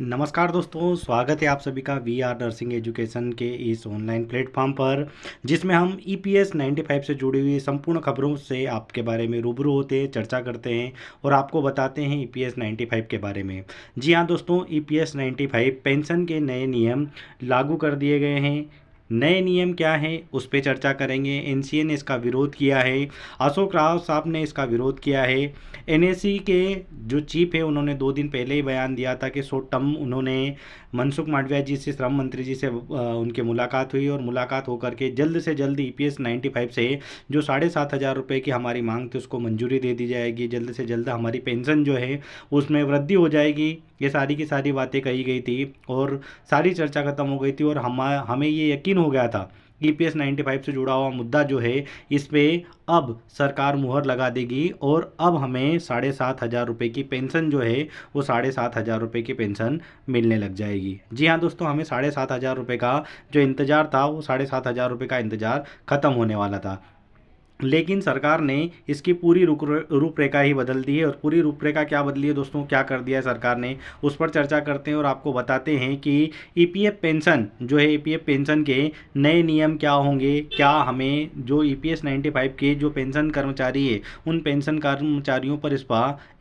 नमस्कार दोस्तों, स्वागत है आप सभी का वी आर नर्सिंग एजुकेशन के इस ऑनलाइन प्लेटफॉर्म पर, जिसमें हम ईपीएस 95 से जुड़ी हुई संपूर्ण खबरों से आपके बारे में रूबरू होते हैं, चर्चा करते हैं और आपको बताते हैं ईपीएस 95 के बारे में। जी हाँ दोस्तों, ईपीएस 95 पेंशन के नए नियम लागू कर दिए गए हैं। नए नियम क्या है उस पर चर्चा करेंगे। एनसीए ने इसका विरोध किया है, अशोक राव साहब ने इसका विरोध किया है। एनएससी के जो चीफ है उन्होंने 2 दिन पहले ही बयान दिया था कि शॉर्ट टर्म उन्होंने मनसुख मांडविया जी से, श्रम मंत्री जी से उनकी मुलाकात हुई और मुलाकात होकर के जल्द से जल्द ईपीएस 95 से जो 7,500 रुपये की हमारी मांग थी उसको मंजूरी दे दी जाएगी। जल्द से जल्द हमारी पेंशन जो है उसमें वृद्धि हो जाएगी। ये सारी की सारी बातें कही गई थी और सारी चर्चा खत्म हो गई थी और हमें ये यकीन हो गया था ईपीएस 95 से जुड़ा हुआ मुद्दा जो है इस पे अब सरकार मुहर लगा देगी और अब हमें 7,500 रुपये की पेंशन जो है वो 7,500 रुपये की पेंशन मिलने लग जाएगी। जी हाँ दोस्तों, हमें 7,500 रुपये का जो इंतज़ार था वो 7,500 रुपये का इंतज़ार ख़त्म होने वाला था, लेकिन सरकार ने इसकी पूरी रूपरेखा ही बदल दी है। और पूरी रूपरेखा क्या बदली है दोस्तों, क्या कर दिया है सरकार ने, उस पर चर्चा करते हैं और आपको बताते हैं कि ईपीएफ पेंशन जो है, ईपीएफ पेंशन के नए नियम क्या होंगे, क्या हमें जो ईपीएस 95 के जो पेंशन कर्मचारी है उन पेंशन कर्मचारियों पर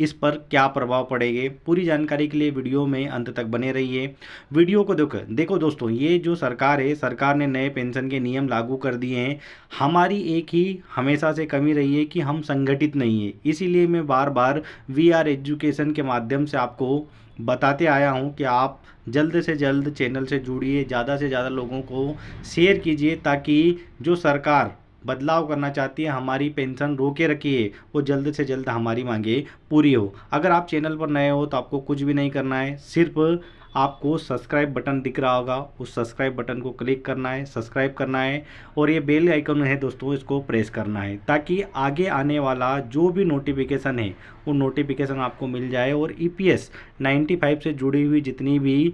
इस पर क्या प्रभाव पड़ेंगे। पूरी जानकारी के लिए वीडियो में अंत तक बने रहिए। वीडियो को देखो दोस्तों, ये जो सरकार है, सरकार ने नए पेंशन के नियम लागू कर दिए हैं। हमारी एक ही हमेशा से कमी रही है कि हम संगठित नहीं है, इसीलिए मैं बार बार वी आर एजुकेशन के माध्यम से आपको बताते आया हूं कि आप जल्द से जल्द चैनल से जुड़िए, ज़्यादा से ज़्यादा लोगों को शेयर कीजिए ताकि जो सरकार बदलाव करना चाहती है, हमारी पेंशन रोके रखी है, वो जल्द से जल्द हमारी मांगे पूरी हो। अगर आप चैनल पर नए हो तो आपको कुछ भी नहीं करना है, सिर्फ आपको सब्सक्राइब बटन दिख रहा होगा, उस सब्सक्राइब बटन को क्लिक करना है, सब्सक्राइब करना है और ये बेल आइकन है दोस्तों, इसको प्रेस करना है ताकि आगे आने वाला जो भी नोटिफिकेशन है वो नोटिफिकेशन आपको मिल जाए और ईपीएस 95 से जुड़ी हुई जितनी भी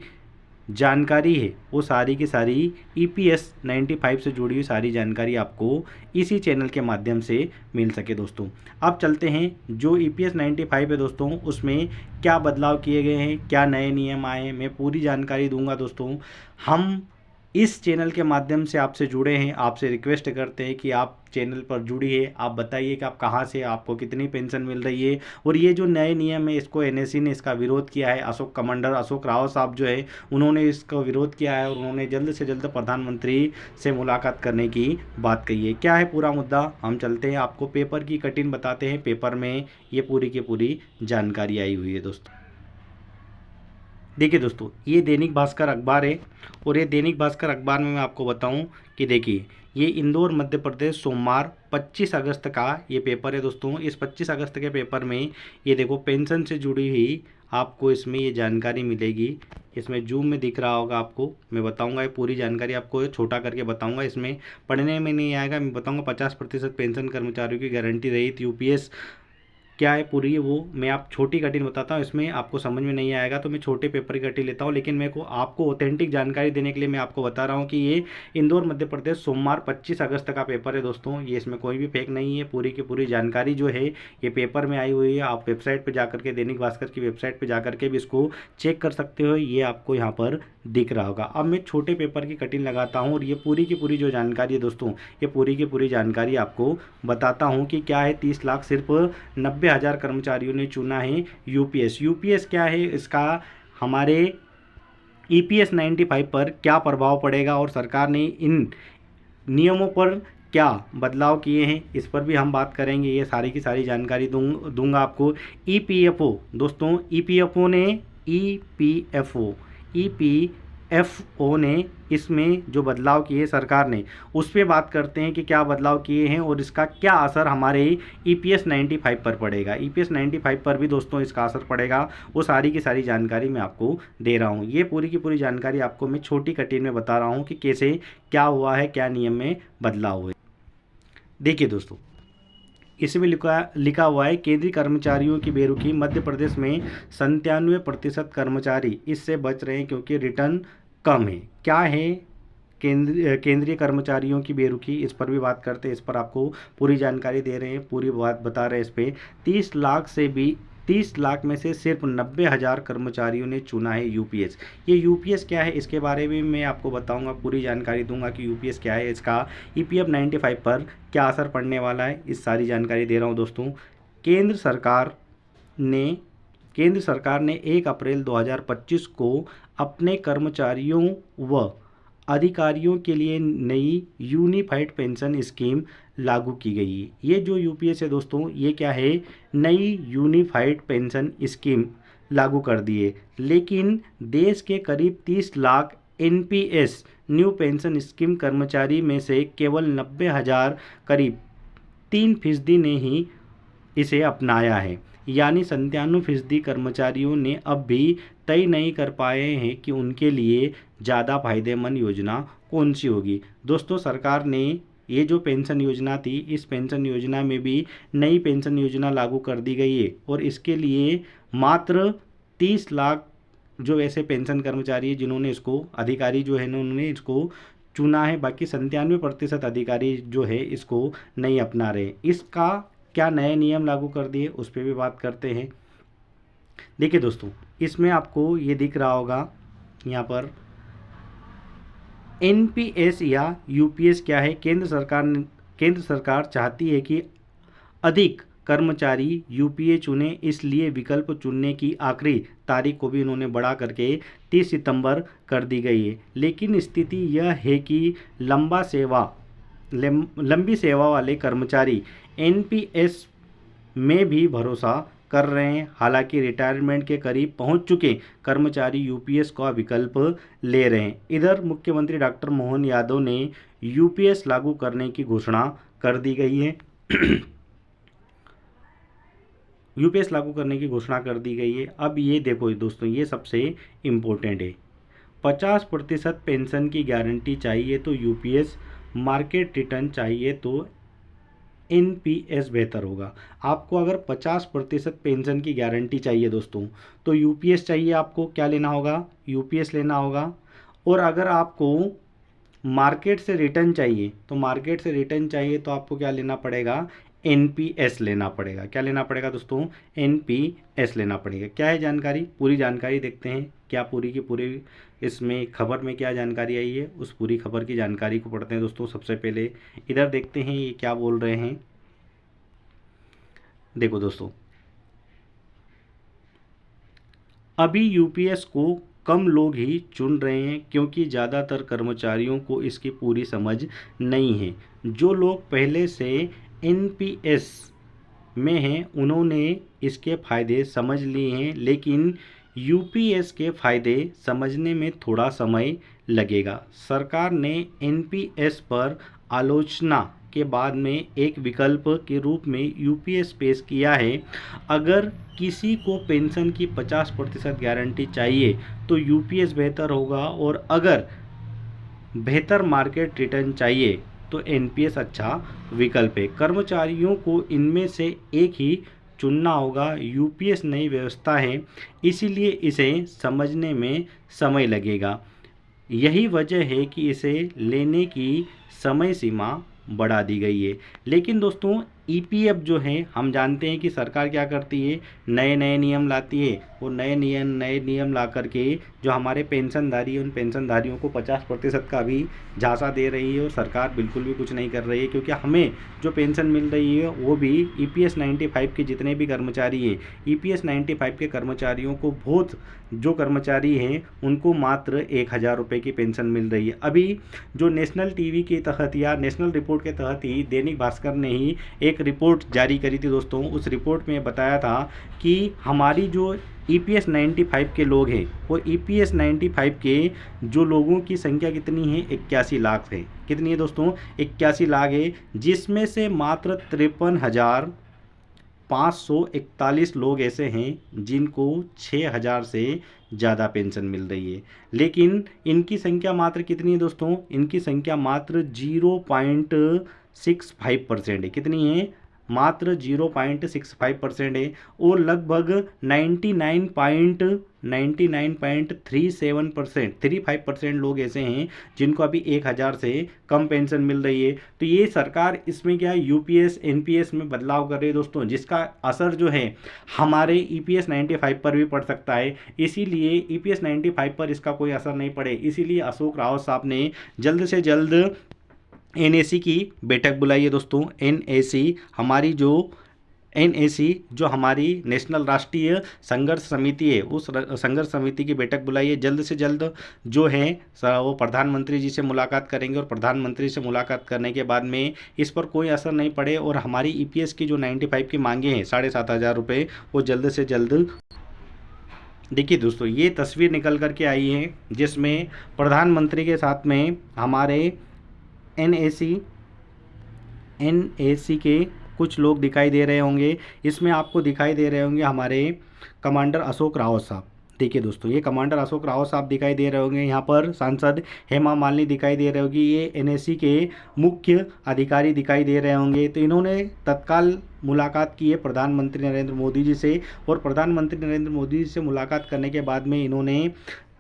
जानकारी है वो सारी की सारी ईपीएस 95 से जुड़ी हुई सारी जानकारी आपको इसी चैनल के माध्यम से मिल सके दोस्तों। अब चलते हैं जो ईपीएस 95 है दोस्तों, उसमें क्या बदलाव किए गए हैं, क्या नए नियम आए हैं, मैं पूरी जानकारी दूंगा दोस्तों। हम इस चैनल के माध्यम से आपसे जुड़े हैं, आपसे रिक्वेस्ट करते हैं कि आप चैनल पर जुड़िए, आप बताइए कि आप कहाँ से, आपको कितनी पेंशन मिल रही है। और ये जो नए नियम है इसको एनएससी ने इसका विरोध किया है। कमांडर अशोक राव साहब जो है उन्होंने इसका विरोध किया है और उन्होंने जल्द से जल्द प्रधानमंत्री से मुलाकात करने की बात कही है। क्या है पूरा मुद्दा, हम चलते हैं, आपको पेपर की कटिंग बताते हैं। पेपर में ये पूरी की पूरी जानकारी आई हुई है दोस्तों। देखिए दोस्तों, ये दैनिक भास्कर अखबार है और ये दैनिक भास्कर अखबार में मैं आपको बताऊं कि देखिए, ये इंदौर मध्य प्रदेश सोमवार 25 अगस्त का ये पेपर है दोस्तों। इस 25 अगस्त के पेपर में ये देखो पेंशन से जुड़ी हुई आपको इसमें ये जानकारी मिलेगी। इसमें जूम में दिख रहा होगा आपको, मैं बताऊंगा ये पूरी जानकारी आपको छोटा करके बताऊंगा, इसमें पढ़ने में नहीं आएगा, मैं बताऊंगा। 50% पेंशन कर्मचारियों की गारंटी रहित यूपीएस क्या है पूरी, वो मैं आप छोटी कटिंग बताता हूँ, इसमें आपको समझ में नहीं आएगा तो मैं छोटे पेपर की कटिंग लेता हूँ, लेकिन मेरे को आपको ऑथेंटिक जानकारी देने के लिए मैं आपको बता रहा हूँ कि ये इंदौर मध्य प्रदेश सोमवार 25 अगस्त का पेपर है दोस्तों। ये इसमें कोई भी फेक नहीं है, पूरी की पूरी जानकारी जो है ये पेपर में आई हुई है। आप वेबसाइट पर जाकर के, दैनिक भास्कर की वेबसाइट पर जाकर के भी इसको चेक कर सकते हो, ये आपको यहाँ पर दिख रहा होगा। अब मैं छोटे पेपर की कटिंग लगाता हूँ और ये पूरी की पूरी जो जानकारी है दोस्तों, ये पूरी की पूरी जानकारी आपको बताता हूँ कि क्या है। 30 लाख सिर्फ 90,000 कर्मचारियों ने चुना है यूपीएस। यूपीएस क्या है, इसका हमारे ईपीएस 95 पर क्या प्रभाव पड़ेगा और सरकार ने इन नियमों पर क्या बदलाव किए हैं, इस पर भी हम बात करेंगे। ये सारी की सारी जानकारी दूंगा आपको। ईपीएफओ दोस्तों, ईपीएफओ ने ईपीएफओ ने इसमें जो बदलाव किए सरकार ने, उस पर बात करते हैं कि क्या बदलाव किए हैं और इसका क्या असर हमारे ईपीएस 95 पर पड़ेगा। ईपीएस 95 पर भी दोस्तों इसका असर पड़ेगा, वो सारी की सारी जानकारी मैं आपको दे रहा हूँ। ये पूरी की पूरी जानकारी आपको मैं छोटी कटिंग में बता रहा हूँ कि कैसे क्या हुआ है, क्या नियम में बदलाव हुए। देखिए दोस्तों, इसमें लिखा हुआ है केंद्रीय कर्मचारियों की बेरुखी, मध्य प्रदेश में 97% कर्मचारी इससे बच रहे हैं क्योंकि रिटर्न कम है। क्या है केंद्रीय कर्मचारियों की बेरुखी, इस पर भी बात करते हैं। इस पर आपको पूरी जानकारी दे रहे हैं, पूरी बात बता रहे हैं। इस पर 30 लाख से भी 30 लाख में से सिर्फ 90,000 कर्मचारियों ने चुना है यूपीएस। ये यूपीएस क्या है इसके बारे में मैं आपको बताऊंगा, पूरी जानकारी दूंगा कि यूपीएस क्या है, इसका ईपीएफ 95 पर क्या असर पड़ने वाला है, इस सारी जानकारी दे रहा हूँ दोस्तों। केंद्र सरकार ने केंद्र सरकार ने 1 अप्रैल 2025 को अपने कर्मचारियों व अधिकारियों के लिए नई यूनिफाइड पेंशन स्कीम लागू की गई है। ये जो यूपीएस है दोस्तों, ये क्या है, नई यूनिफाइड पेंशन स्कीम लागू कर दी है। लेकिन देश के करीब 30 lakh NPS new pension scheme कर्मचारी में से केवल 90,000 करीब 3% ने ही इसे अपनाया है, यानी 97% कर्मचारियों ने अब भी तय नहीं कर पाए हैं कि उनके लिए ज़्यादा फायदेमंद योजना कौन सी होगी। दोस्तों सरकार ने ये जो पेंशन योजना थी, इस पेंशन योजना में भी नई पेंशन योजना लागू कर दी गई है और इसके लिए मात्र 30 लाख जो ऐसे पेंशन कर्मचारी है जिन्होंने इसको, अधिकारी जो है ना, उन्होंने इसको चुना है। बाकी 97% अधिकारी जो है इसको नहीं अपना रहे। इसका क्या नए नियम लागू कर दिए उस पर भी बात करते हैं। देखिए दोस्तों, इसमें आपको ये दिख रहा होगा यहाँ पर एनपीएस या यूपीएस क्या है। केंद्र सरकार चाहती है कि अधिक कर्मचारी यूपीए चुने, इसलिए विकल्प चुनने की आखिरी तारीख को भी इन्होंने बढ़ा करके 30 सितंबर कर दी गई है। लेकिन स्थिति यह है कि लंबी सेवा वाले कर्मचारी एनपीएस में भी भरोसा कर रहे हैं। हालांकि रिटायरमेंट के करीब पहुंच चुके कर्मचारी यूपीएस का विकल्प ले रहे हैं। इधर मुख्यमंत्री डॉक्टर मोहन यादव ने यूपीएस लागू करने की घोषणा कर दी गई है। यूपीएस लागू करने की घोषणा कर दी गई है। अब ये देखो दोस्तों, ये सबसे इम्पोर्टेंट है। 50% पेंशन की गारंटी चाहिए तो यूपीएस, मार्केट रिटर्न चाहिए तो एनपीएस बेहतर होगा। आपको अगर 50% पेंशन की गारंटी चाहिए दोस्तों, तो यूपीएस चाहिए। आपको क्या लेना होगा, यूपीएस लेना होगा। और अगर आपको मार्केट से रिटर्न चाहिए तो आपको क्या लेना पड़ेगा, एनपीएस लेना पड़ेगा। क्या लेना पड़ेगा दोस्तों, एनपीएस लेना पड़ेगा। क्या है जानकारी, पूरी जानकारी देखते हैं। क्या पूरी की पूरी इसमें खबर में क्या जानकारी आई है, उस पूरी खबर की जानकारी को पढ़ते हैं दोस्तों। सबसे पहले इधर देखते हैं ये क्या बोल रहे हैं। देखो दोस्तों, अभी यूपीएस को कम लोग ही चुन रहे हैं क्योंकि ज़्यादातर कर्मचारियों को इसकी पूरी समझ नहीं है। जो लोग पहले से एनपीएस में हैं उन्होंने इसके फ़ायदे समझ लिए हैं, लेकिन यूपीएस के फ़ायदे समझने में थोड़ा समय लगेगा। सरकार ने एनपीएस पर आलोचना के बाद में एक विकल्प के रूप में यूपीएस पेश किया है। अगर किसी को पेंशन की 50% गारंटी चाहिए तो यूपीएस बेहतर होगा, और अगर बेहतर मार्केट रिटर्न चाहिए तो एनपीएस अच्छा विकल्प है। कर्मचारियों को इनमें से एक ही चुनना होगा। यूपीएस नई व्यवस्था है, इसीलिए इसे समझने में समय लगेगा। यही वजह है कि इसे लेने की समय सीमा बढ़ा दी गई है। लेकिन दोस्तों ईपीएफ जो है, हम जानते हैं कि सरकार क्या करती है, नए नए नियम लाती है। वो नए नियम ला करके जो हमारे पेंशनधारी हैं उन पेंशनधारियों को 50% का भी झांसा दे रही है, और सरकार बिल्कुल भी कुछ नहीं कर रही है। क्योंकि हमें जो पेंशन मिल रही है वो भी ईपीएस 95 के जितने भी कर्मचारी हैं, ईपीएस 95 के कर्मचारियों को, बहुत जो कर्मचारी हैं उनको मात्र 1,000 रुपये की पेंशन मिल रही है। अभी जो नेशनल टीवी के तहत या नेशनल रिपोर्ट के तहत ही दैनिक भास्कर ने ही एक रिपोर्ट जारी करी थी दोस्तों। उस रिपोर्ट में बताया था कि हमारी जो ईपीएस 95 के लोग हैं, वो ईपीएस 95 के जो लोगों की संख्या कितनी है, 81 लाख है। कितनी है दोस्तों, 81 लाख है, जिसमें से मात्र 53,541 लोग ऐसे हैं जिनको 6,000 से ज़्यादा पेंशन मिल रही है। लेकिन इनकी संख्या मात्र कितनी है दोस्तों, इनकी संख्या मात्र 0.65% है। कितनी है, मात्र 0.65% है और लगभग 99.37% लोग ऐसे हैं जिनको अभी 1,000 से कम पेंशन मिल रही है। तो ये सरकार इसमें क्या है, यूपीएस एनपीएस में बदलाव कर रही है दोस्तों, जिसका असर जो है हमारे ईपीएस 95 पर भी पड़ सकता है। इसीलिए ईपीएस 95 पर इसका कोई असर नहीं पड़े, इसीलिए अशोक रावत साहब ने जल्द से जल्द एनएसी की बैठक बुलाई है दोस्तों। एनएसी जो हमारी नेशनल राष्ट्रीय संघर्ष समिति है, उस संघर्ष समिति की बैठक बुलाई है। जल्द से जल्द जो है वो प्रधानमंत्री जी से मुलाकात करेंगे और प्रधानमंत्री से मुलाकात करने के बाद में इस पर कोई असर नहीं पड़े और हमारी ईपीएस की जो 95 की मांगे हैं 7,500 रुपये, वो जल्द से जल्द। देखिए दोस्तों, ये तस्वीर निकल कर के आई है जिसमें प्रधानमंत्री के साथ में हमारे एनएसी के कुछ लोग दिखाई दे रहे होंगे। इसमें आपको दिखाई दे रहे होंगे हमारे कमांडर अशोक रावत साहब। देखिए दोस्तों, ये कमांडर अशोक रावत साहब दिखाई दे रहे होंगे। यहाँ पर सांसद हेमा मालिनी दिखाई दे रहे होगी। ये एनएसी के मुख्य अधिकारी दिखाई दे रहे होंगे। तो इन्होंने तत्काल मुलाकात की है प्रधानमंत्री नरेंद्र मोदी जी से और प्रधानमंत्री नरेंद्र मोदी जी से मुलाकात करने के बाद में इन्होंने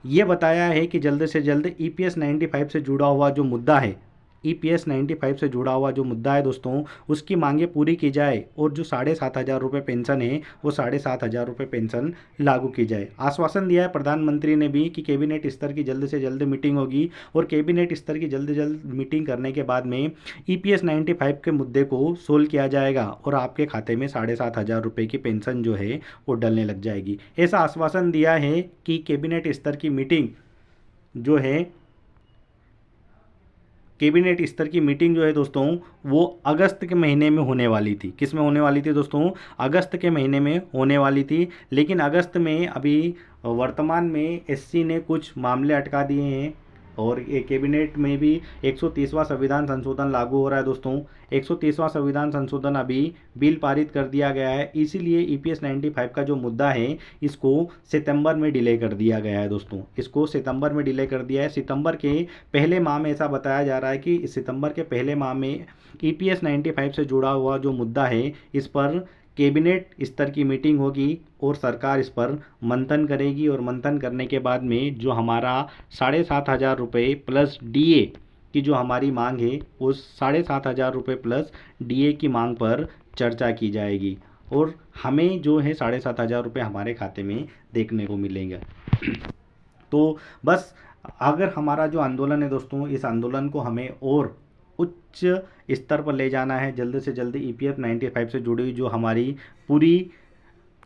ये बताया है कि जल्द से जल्द ईपीएस 95 से जुड़ा हुआ जो मुद्दा है, ईपीएस 95 से जुड़ा हुआ जो मुद्दा है दोस्तों, उसकी मांगे पूरी की जाए और जो 7,500 रुपये पेंशन है वो 7,500 रुपये पेंशन लागू की जाए। आश्वासन दिया है प्रधानमंत्री ने भी कि कैबिनेट स्तर की जल्द से जल्द मीटिंग होगी और कैबिनेट स्तर की जल्द से जल्द मीटिंग करने के बाद में ईपीएस 95 के मुद्दे को सोल्व किया जाएगा और आपके खाते में 7,500 रुपये की पेंशन जो है वो डलने लग जाएगी। ऐसा आश्वासन दिया है कि कैबिनेट स्तर की मीटिंग जो है कैबिनेट स्तर की मीटिंग जो है दोस्तों वो अगस्त के महीने में होने वाली थी। किस में होने वाली थी दोस्तों? अगस्त के महीने में होने वाली थी। लेकिन अगस्त में अभी वर्तमान में एससी ने कुछ मामले अटका दिए हैं और ये कैबिनेट में भी 130वां संविधान संशोधन लागू हो रहा है दोस्तों। 130वां संविधान संशोधन अभी बिल पारित कर दिया गया है, इसीलिए ईपीएस 95 का जो मुद्दा है इसको सितंबर में डिले कर दिया गया है दोस्तों। इसको सितंबर में डिले कर दिया है। सितंबर के पहले माह में ऐसा बताया जा रहा है कि सितंबर के पहले माह में ईपीएस 95 से जुड़ा हुआ जो मुद्दा है इस पर कैबिनेट स्तर की मीटिंग होगी और सरकार इस पर मंथन करेगी और मंथन करने के बाद में जो हमारा 7,500 रुपये प्लस डीए की जो हमारी मांग है उस 7,500 रुपये प्लस डीए की मांग पर चर्चा की जाएगी और हमें जो है 7,500 रुपये हमारे खाते में देखने को मिलेंगे। तो बस अगर हमारा जो आंदोलन है दोस्तों, इस आंदोलन को हमें और उच्च स्तर पर ले जाना है। जल्द से जल्द ईपीएफ 95 से जुड़ी हुई जो हमारी पूरी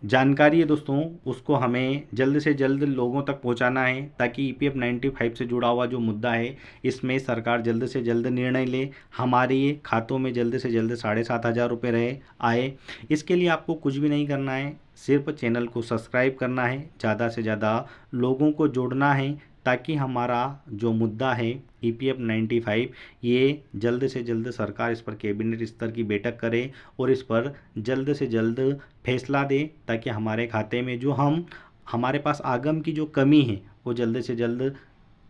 जानकारी है दोस्तों उसको हमें जल्द से जल्द लोगों तक पहुंचाना है ताकि ईपीएफ 95 से जुड़ा हुआ जो मुद्दा है इसमें सरकार जल्द से जल्द निर्णय ले, हमारे खातों में जल्द से जल्द 7,500 रुपये रहे आए। इसके लिए आपको कुछ भी नहीं करना है, सिर्फ चैनल को सब्सक्राइब करना है, ज़्यादा से ज़्यादा लोगों को जोड़ना है ताकि हमारा जो मुद्दा है ईपीएफ 95 ये जल्द से जल्द सरकार इस पर कैबिनेट स्तर की बैठक करे और इस पर जल्द से जल्द फैसला दे ताकि हमारे खाते में जो हमारे पास आगम की जो कमी है वो जल्द से जल्द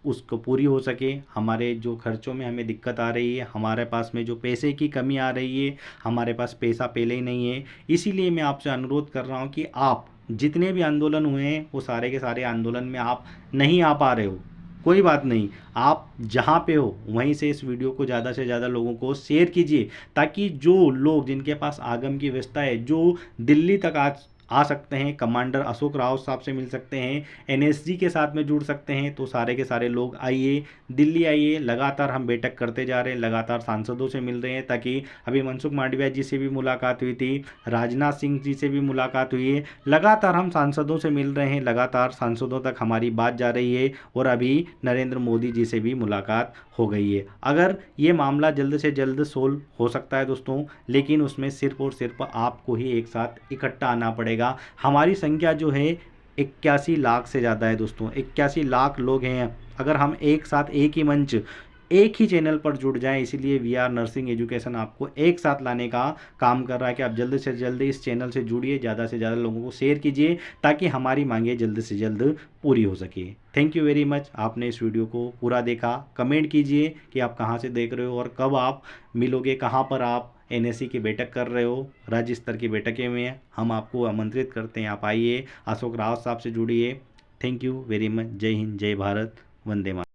उसको पूरी हो सके। हमारे जो खर्चों में हमें दिक्कत आ रही है, हमारे पास में जो पैसे की कमी आ रही है, हमारे पास पैसा पहले ही नहीं है। इसीलिए मैं आपसे अनुरोध कर रहा हूँ कि आप जितने भी आंदोलन हुए हैं वो सारे के सारे आंदोलन में आप नहीं आ पा रहे हो, कोई बात नहीं, आप जहाँ पे हो वहीं से इस वीडियो को ज़्यादा से ज़्यादा लोगों को शेयर कीजिए ताकि जो लोग जिनके पास आगम की व्यवस्था है, जो दिल्ली तक आ सकते हैं, कमांडर अशोक रावत साहब से मिल सकते हैं, एनएसजी के साथ में जुड़ सकते हैं, तो सारे के सारे लोग आइए, दिल्ली आइए। लगातार हम बैठक करते जा रहे हैं, लगातार सांसदों से मिल रहे हैं ताकि अभी मनसुख मांडविया जी से भी मुलाकात हुई थी, राजनाथ सिंह जी से भी मुलाकात हुई है। लगातार हम सांसदों से मिल रहे हैं, लगातार सांसदों तक हमारी बात जा रही है और अभी नरेंद्र मोदी जी से भी मुलाकात हो गई है। अगर ये मामला जल्द से जल्द सोल्व हो सकता है दोस्तों, लेकिन उसमें सिर्फ और सिर्फ आपको ही एक साथ इकट्ठा आना पड़ेगा। हमारी संख्या जो है 81 लाख से ज़्यादा है दोस्तों, 81 लाख लोग हैं। अगर हम एक साथ एक ही मंच एक ही चैनल पर जुड़ जाएं, इसीलिए वी आर नर्सिंग एजुकेशन आपको एक साथ लाने का काम कर रहा है कि आप जल्द से जल्द इस चैनल से जुड़िए, ज़्यादा से ज़्यादा लोगों को शेयर कीजिए ताकि हमारी मांगे जल्द से जल्द पूरी हो सके। थैंक यू वेरी मच, आपने इस वीडियो को पूरा देखा। कमेंट कीजिए कि आप कहाँ से देख रहे हो और कब आप मिलोगे, कहाँ पर आप एनएससी की बैठक कर रहे हो, राज्य स्तर की बैठकें में हम आपको आमंत्रित करते हैं, आप आइए, अशोक रावत साहब से जुड़िए। Thank you very much. जय हिंद, जय भारत, वंदे मातरम।